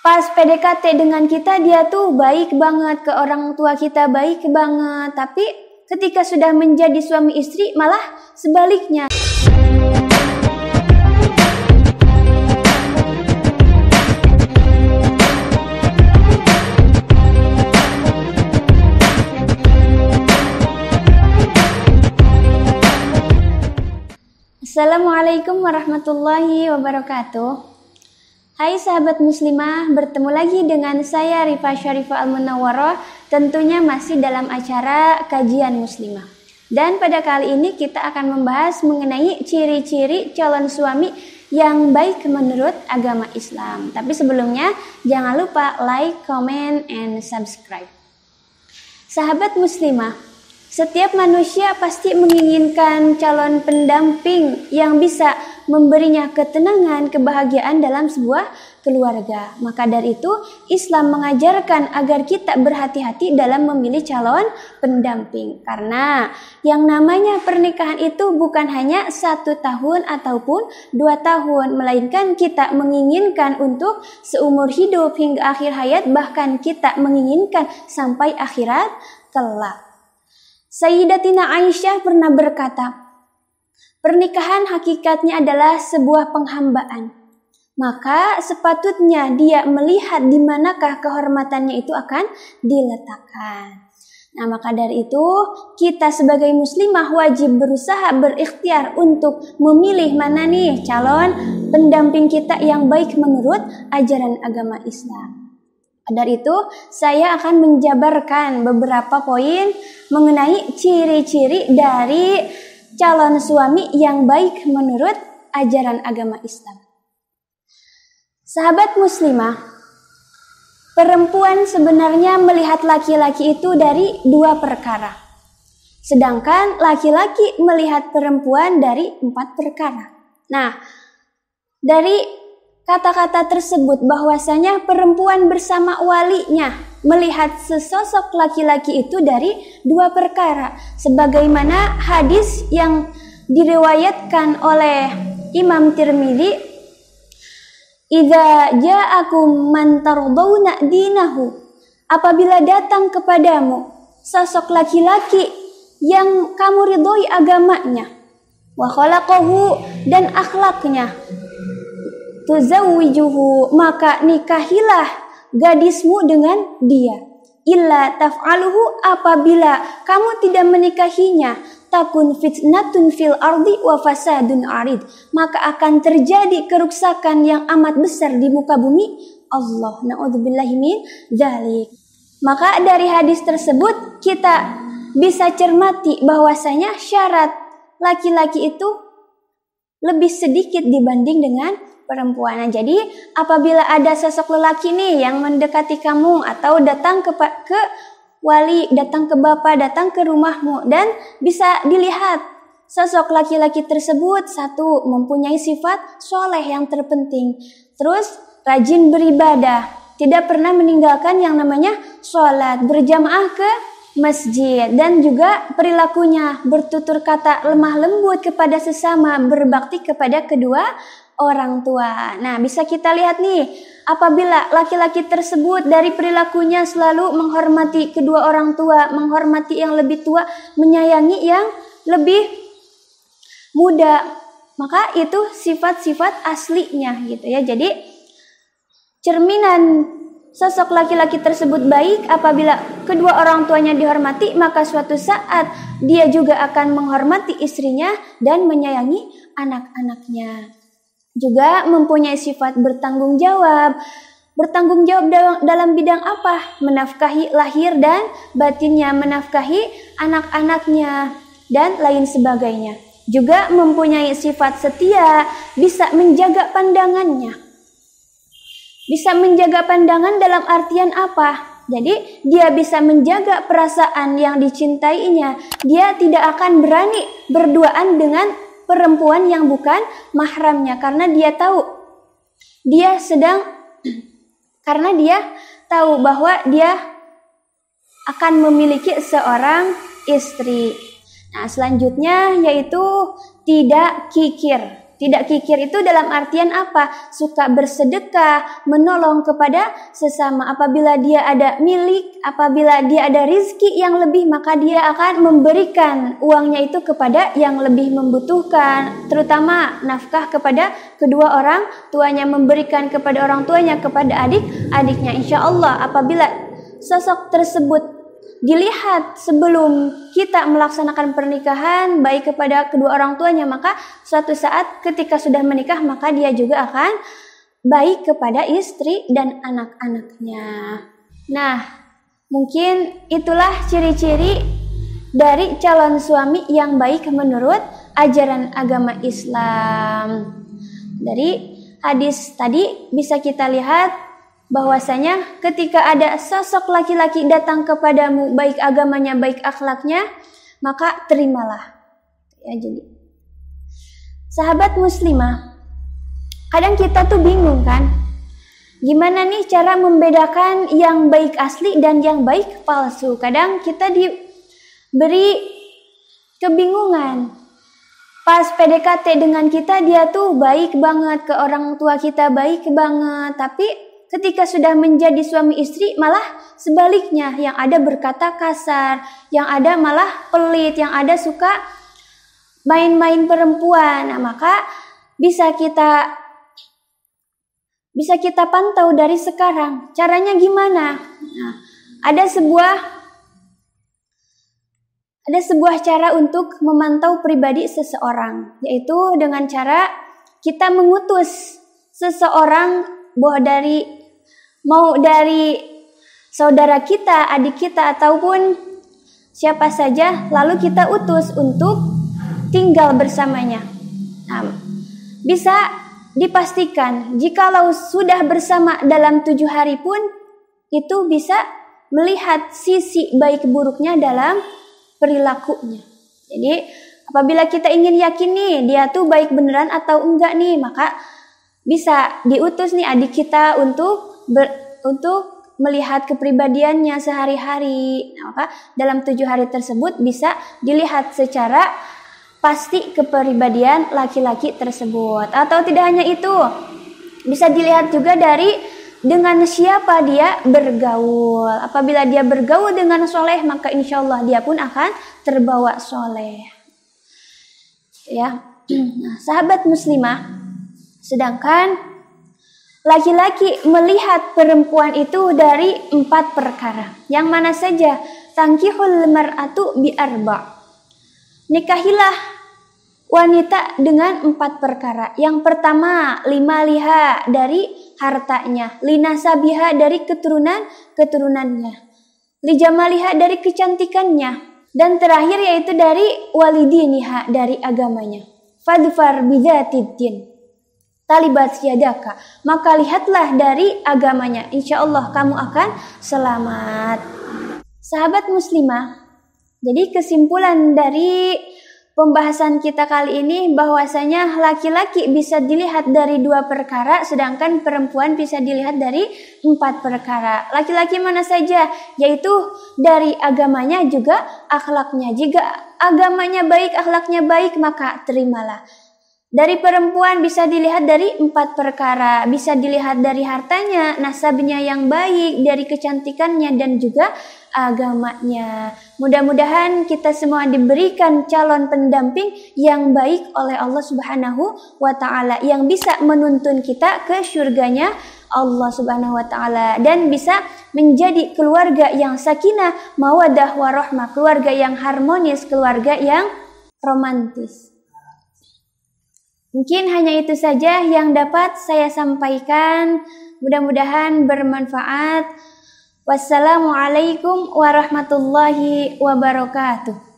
Pas PDKT dengan kita dia tuh baik banget, ke orang tua kita baik banget, tapi ketika sudah menjadi suami istri malah sebaliknya. Assalamualaikum warahmatullahi wabarakatuh. Hai sahabat muslimah, bertemu lagi dengan saya Rifa Syarifah Al-Munawwarah, tentunya masih dalam acara kajian muslimah. Dan pada kali ini kita akan membahas mengenai ciri-ciri calon suami yang baik menurut agama Islam. Tapi sebelumnya jangan lupa like, comment, and subscribe. Sahabat muslimah, setiap manusia pasti menginginkan calon pendamping yang bisa memberinya ketenangan, kebahagiaan dalam sebuah keluarga. Maka dari itu, Islam mengajarkan agar kita berhati-hati dalam memilih calon pendamping. Karena yang namanya pernikahan itu bukan hanya 1 tahun ataupun 2 tahun, melainkan kita menginginkan untuk seumur hidup hingga akhir hayat, bahkan kita menginginkan sampai akhirat kelak. Sayyidatina Aisyah pernah berkata, pernikahan hakikatnya adalah sebuah penghambaan. Maka sepatutnya dia melihat di manakah kehormatannya itu akan diletakkan. Nah, maka dari itu kita sebagai muslimah wajib berusaha berikhtiar untuk memilih mana nih calon pendamping kita yang baik menurut ajaran agama Islam. Dari itu, saya akan menjabarkan beberapa poin mengenai ciri-ciri dari calon suami yang baik menurut ajaran agama Islam. Sahabat muslimah, perempuan sebenarnya melihat laki-laki itu dari 2 perkara. Sedangkan laki-laki melihat perempuan dari 4 perkara. Nah, dari kata-kata tersebut bahwasanya perempuan bersama walinya melihat sesosok laki-laki itu dari 2 perkara. Sebagaimana hadis yang diriwayatkan oleh Imam Tirmidzi, "Idza ja'akum man tardawna dinahu," apabila datang kepadamu sosok laki-laki yang kamu ridhoi agamanya, wa khalaqahu, dan akhlaknya, tuzawwijuhu, maka nikahilah gadismu dengan dia. Illa taf'aluhu, apabila kamu tidak menikahinya, takun fitnatun fil ardi wa fasadun arid, maka akan terjadi kerusakan yang amat besar di muka bumi Allah. Na'udzubillahi min dzalik. Maka dari hadis tersebut kita bisa cermati bahwasanya syarat laki-laki itu lebih sedikit dibanding dengan perempuan. Jadi apabila ada sosok lelaki nih yang mendekati kamu atau datang ke wali, datang ke bapak, datang ke rumahmu, dan bisa dilihat sosok laki-laki tersebut, 1, mempunyai sifat soleh yang terpenting, terus rajin beribadah, tidak pernah meninggalkan yang namanya sholat, berjamaah ke masjid, dan juga perilakunya bertutur kata lemah lembut kepada sesama, berbakti kepada kedua orang tua. Nah, bisa kita lihat nih, apabila laki-laki tersebut dari perilakunya selalu menghormati kedua orang tua, menghormati yang lebih tua, menyayangi yang lebih muda, maka itu sifat-sifat aslinya gitu ya. Jadi cerminan sosok laki-laki tersebut baik apabila kedua orang tuanya dihormati, maka suatu saat dia juga akan menghormati istrinya dan menyayangi anak-anaknya. Juga mempunyai sifat bertanggung jawab. Bertanggung jawab dalam bidang apa? Menafkahi lahir dan batinnya, menafkahi anak-anaknya, dan lain sebagainya. Juga mempunyai sifat setia, bisa menjaga pandangannya. Bisa menjaga pandangan dalam artian apa? Jadi dia bisa menjaga perasaan yang dicintainya. Dia tidak akan berani berduaan dengan perempuan yang bukan mahramnya, karena dia tahu bahwa dia akan memiliki seorang istri. Nah, selanjutnya yaitu tidak kikir. Tidak kikir itu dalam artian apa? Suka bersedekah, menolong kepada sesama. Apabila dia ada milik, apabila dia ada rizki yang lebih, maka dia akan memberikan uangnya itu kepada yang lebih membutuhkan. Terutama nafkah kepada kedua orang tuanya, memberikan kepada orang tuanya, kepada adik-adiknya. Insya Allah apabila sosok tersebut dilihat sebelum kita melaksanakan pernikahan baik kepada kedua orang tuanya, maka suatu saat ketika sudah menikah maka dia juga akan baik kepada istri dan anak-anaknya. Nah, mungkin itulah ciri-ciri dari calon suami yang baik menurut ajaran agama Islam. Dari hadis tadi bisa kita lihat bahwasanya ketika ada sosok laki-laki datang kepadamu, baik agamanya, baik akhlaknya, maka terimalah. Ya, jadi sahabat muslimah, kadang kita tuh bingung kan, gimana nih cara membedakan yang baik asli dan yang baik palsu. Kadang kita diberi kebingungan. Pas PDKT dengan kita, dia tuh baik banget, ke orang tua kita baik banget, tapi ketika sudah menjadi suami istri malah sebaliknya, yang ada berkata kasar, yang ada malah pelit, yang ada suka main-main perempuan. Nah, maka bisa kita pantau dari sekarang. Caranya gimana? Nah, ada sebuah cara untuk memantau pribadi seseorang, yaitu dengan cara kita mengutus seseorang, mau dari saudara kita, adik kita, ataupun siapa saja, lalu kita utus untuk tinggal bersamanya. Nah, bisa dipastikan jikalau sudah bersama dalam 7 hari pun, itu bisa melihat sisi baik buruknya dalam perilakunya. Jadi apabila kita ingin yakin nih dia tuh baik beneran atau enggak nih, maka bisa diutus nih adik kita untuk melihat kepribadiannya sehari-hari. Nah, maka dalam 7 hari tersebut bisa dilihat secara pasti kepribadian laki-laki tersebut. Atau tidak hanya itu, bisa dilihat juga dengan siapa dia bergaul. Apabila dia bergaul dengan soleh, maka insya Allah dia pun akan terbawa soleh. Ya, nah, sahabat muslimah, sedangkan laki-laki melihat perempuan itu dari 4 perkara. Yang mana saja? Tankihul mar'atu bi arba'. Nikahilah wanita dengan 4 perkara. Yang pertama, limaliha, dari hartanya, linasabiha, dari keturunannya, lijamaliha, dari kecantikannya, dan terakhir yaitu dari walidiniha, dari agamanya. Fadfar bidzatiddin talibat yadaka, maka lihatlah dari agamanya, insya Allah kamu akan selamat. Sahabat muslimah, jadi kesimpulan dari pembahasan kita kali ini bahwasanya laki-laki bisa dilihat dari 2 perkara, sedangkan perempuan bisa dilihat dari 4 perkara. Laki-laki mana saja? Yaitu dari agamanya juga akhlaknya. Jika agamanya baik, akhlaknya baik, maka terimalah. Dari perempuan bisa dilihat dari 4 perkara, bisa dilihat dari hartanya, nasabnya yang baik, dari kecantikannya, dan juga agamanya. Mudah-mudahan kita semua diberikan calon pendamping yang baik oleh Allah Subhanahu wa Ta'ala, yang bisa menuntun kita ke surganya Allah Subhanahu wa Ta'ala, dan bisa menjadi keluarga yang sakinah, mawaddah warahmah, keluarga yang harmonis, keluarga yang romantis. Mungkin hanya itu saja yang dapat saya sampaikan. Mudah-mudahan bermanfaat. Wassalamualaikum warahmatullahi wabarakatuh.